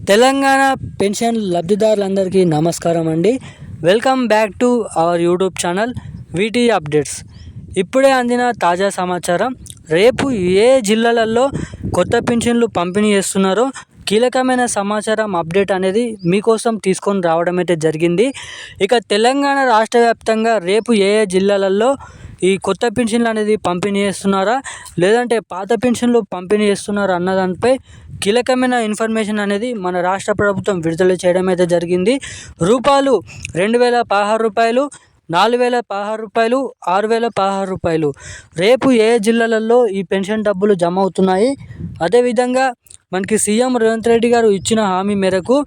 Telangana pension లబ్ధిదారులందరికీ నమస్కారం అండి. Welcome back to our YouTube channel వీటీ updates. ఇప్పుడే అందిన తాజా సమాచారం. రేపు ఏ జిల్లాలలో కొత్త పెన్షన్లు పంపిణీ చేస్తున్నారో కీలకమైన సమాచారం అప్డేట్ అనేది మీకోసం తీసుకొని రావడం అయితే జరిగింది. ఇక తెలంగాణ రాష్ట్ర వ్యాప్తంగా రేపు ఏ జిల్లాలలో ఈ కొత్త పెన్షన్లు అనేది పంపిణీ చేస్తున్నారా, లేదంటే పాత పెన్షన్లు పంపిణీ చేస్తున్నారా అన్న దానిపై కీలకమైన ఇన్ఫర్మేషన్ అనేది మన రాష్ట్ర ప్రభుత్వం విడుదల చేయడం అయితే జరిగింది. రూపాయలు 2016 రూపాయలు, 4016 రూపాయలు, 6016 రూపాయలు రేపు ఏ జిల్లాలలో ఈ పెన్షన్ డబ్బులు జమ అవుతున్నాయి. అదేవిధంగా మనకి సీఎం రేవంత్ రెడ్డి గారు ఇచ్చిన హామీ మేరకు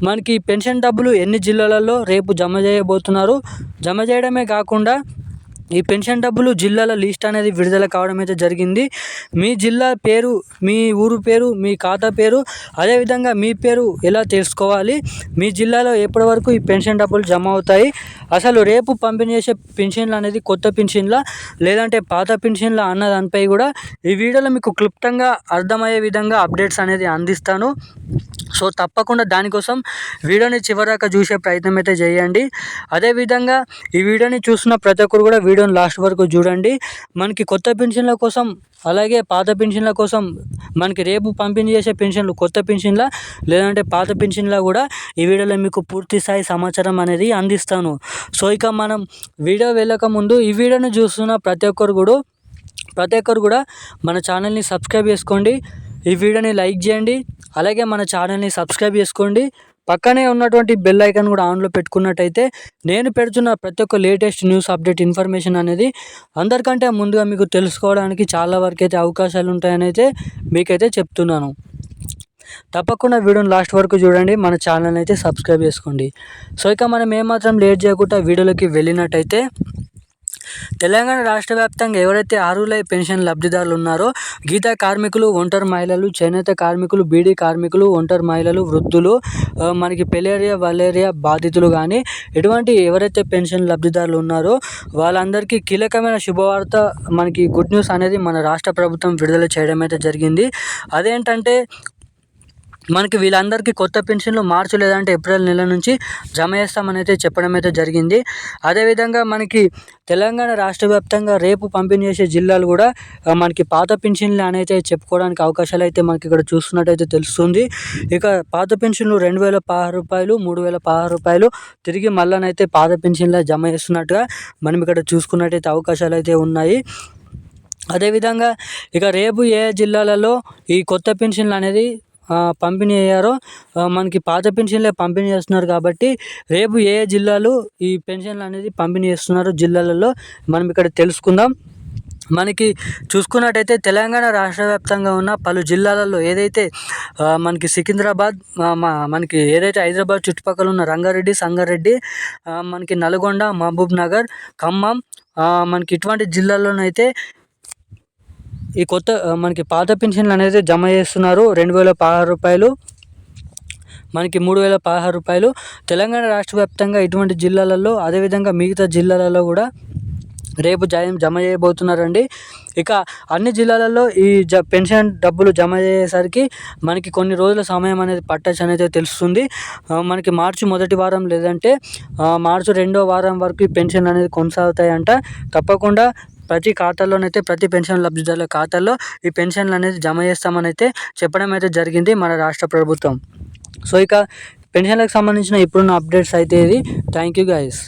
మనకి పెన్షన్ డబ్బులు ఎన్ని జిల్లాలలో రేపు జమ చేయబోతున్నారు. జమ చేయడమే కాకుండా ఈ పెన్షన్ డబ్బులు జిల్లాల లిస్ట్ అనేది విడుదల కావడం అయితే జరిగింది. మీ జిల్లా పేరు, మీ ఊరు పేరు, మీ ఖాతా పేరు, అదేవిధంగా మీ పేరు ఎలా తెలుసుకోవాలి, మీ జిల్లాలో ఎప్పటి వరకు ఈ పెన్షన్ డబ్బులు జమ అవుతాయి, అసలు రేపు పంపిణీ చేసే పెన్షన్లు అనేది కొత్త పెన్షన్లా లేదంటే పాత పెన్షన్లా అన్న దానిపై కూడా ఈ వీడియోలో మీకు క్లుప్తంగా అర్థమయ్యే విధంగా అప్డేట్స్ అనేది అందిస్తాను. సో తప్పకుండా దానికోసం వీడియోని చివరిదాకా చూసే ప్రయత్నం అయితే చేయండి. అదేవిధంగా ఈ వీడియోని చూస్తున్న ప్రతి ఒక్కరు కూడా వీడియోని లాస్ట్ వరకు చూడండి. మనకి కొత్త పెన్షన్ల కోసం అలాగే పాత పెన్షన్ల కోసం మనకి రేపు పంపిణీ చేసే పెన్షన్లు కొత్త పెన్షన్లా లేదంటే పాత పెన్షన్లా కూడా ఈ వీడియోలో మీకు పూర్తి స్థాయి సమాచారం అనేది అందిస్తాను. సో ఇక మనం వీడియో వెళ్ళక ముందు ఈ వీడియోని చూస్తున్న ప్రతి ఒక్కరు కూడా మన ఛానల్ని సబ్స్క్రైబ్ చేసుకోండి, ఈ వీడియోని లైక్ చేయండి, అలాగే మన ఛానల్ని సబ్స్క్రైబ్ చేసుకోండి. పక్కనే ఉన్నటువంటి బెల్ ఐకాన్ కూడా ఆన్లో పెట్టుకున్నట్టయితే నేను పెడుతున్న ప్రతి ఒక్క లేటెస్ట్ న్యూస్ అప్డేట్ ఇన్ఫర్మేషన్ అనేది అందరికంటే ముందుగా మీకు తెలుసుకోవడానికి చాలా వరకు అయితే అవకాశాలు ఉంటాయని అయితే మీకైతే చెప్తున్నాను. తప్పకుండా వీడియోని లాస్ట్ వరకు చూడండి, మన ఛానల్ని అయితే సబ్స్క్రైబ్ చేసుకోండి. సో ఇక మనం ఏమాత్రం లేట్ చేయకుండా వీడియోలోకి వెళ్ళినట్టయితే తెలంగాణ రాష్ట్ర వ్యాప్తంగా ఎవరైతే అర్హులై పెన్షన్ లబ్ధిదారులు ఉన్నారో గీతా కార్మికులు, ఒంటరి మహిళలు, చేనేత కార్మికులు, బీడీ కార్మికులు, ఒంటరి మహిళలు, వృద్ధులు, మనకి పెలేరియా వలేరియా బాధితులు కానీ ఎటువంటి ఎవరైతే పెన్షన్ లబ్ధిదారులు ఉన్నారో వాళ్ళందరికీ కీలకమైన శుభవార్త, మనకి గుడ్ న్యూస్ అనేది మన రాష్ట్ర ప్రభుత్వం విడుదల చేయడం అయితే జరిగింది. అదేంటంటే మనకి వీళ్ళందరికీ కొత్త పెన్షన్లు మార్చి లేదంటే ఏప్రిల్ నెల నుంచి జమ చేస్తామని అయితే చెప్పడం అయితే జరిగింది. అదేవిధంగా మనకి తెలంగాణ రాష్ట్ర వ్యాప్తంగా రేపు పంపిణీ చేసే జిల్లాలు కూడా మనకి పాత పెన్షన్లు అనేది చెప్పుకోవడానికి అవకాశాలు అయితే మనకి ఇక్కడ చూస్తున్నట్టయితే తెలుస్తుంది. ఇక పాత పెన్షన్లు 2016 రూపాయలు, 3016 రూపాయలు తిరిగి మళ్ళనైతే పాత పెన్షన్లో జమ చేస్తున్నట్టుగా మనం ఇక్కడ చూసుకున్నట్టయితే అవకాశాలు అయితే ఉన్నాయి. అదేవిధంగా ఇక రేపు ఏ జిల్లాలలో ఈ కొత్త పెన్షన్లు అనేది పంపిణీ అయ్యారో మనకి పాత పెన్షన్లే పంపిణీ చేస్తున్నారు కాబట్టి రేపు ఏ జిల్లాలు ఈ పెన్షన్లు అనేది పంపిణీ చేస్తున్నారో జిల్లాలలో మనం ఇక్కడ తెలుసుకుందాం. మనకి చూసుకున్నట్టయితే తెలంగాణ రాష్ట్ర వ్యాప్తంగా ఉన్న పలు జిల్లాలలో ఏదైతే మనకి సికింద్రాబాద్, మనకి ఏదైతే హైదరాబాద్ చుట్టుపక్కల ఉన్న రంగారెడ్డి, సంగారెడ్డి, మనకి నల్గొండ, మహబూబ్ నగర్, ఖమ్మం, మనకి ఇటువంటి జిల్లాల్లోనైతే ఈ కొత్త మనకి పాత పెన్షన్లు అనేది జమ చేస్తున్నారు. 2016 రూపాయలు, మనకి 3016 రూపాయలు తెలంగాణ రాష్ట్ర వ్యాప్తంగా ఇటువంటి జిల్లాలలో, అదేవిధంగా మిగతా జిల్లాలలో కూడా రేపు జమ చేయబోతున్నారండి. ఇక అన్ని జిల్లాలలో ఈ పెన్షన్ డబ్బులు జమ చేసేసరికి మనకి కొన్ని రోజుల సమయం అనేది పట్టచ్చు అనేది తెలుస్తుంది. మనకి మార్చి మొదటి వారం లేదంటే మార్చి 2వ వారం వరకు ఈ పెన్షన్ అనేది కొనసాగుతాయంట. తప్పకుండా ప్రతి ఖాతాలోనైతే ప్రతి పెన్షన్ లబ్ధిదారుల ఖాతాల్లో ఈ పెన్షన్లు అనేది జమ చేస్తామని అయితే చెప్పడం అయితే జరిగింది మన రాష్ట్ర ప్రభుత్వం. సో ఇక పెన్షన్లకు సంబంధించిన ఇప్పుడున్న అప్డేట్స్ అయితే ఇది. Thank you guys.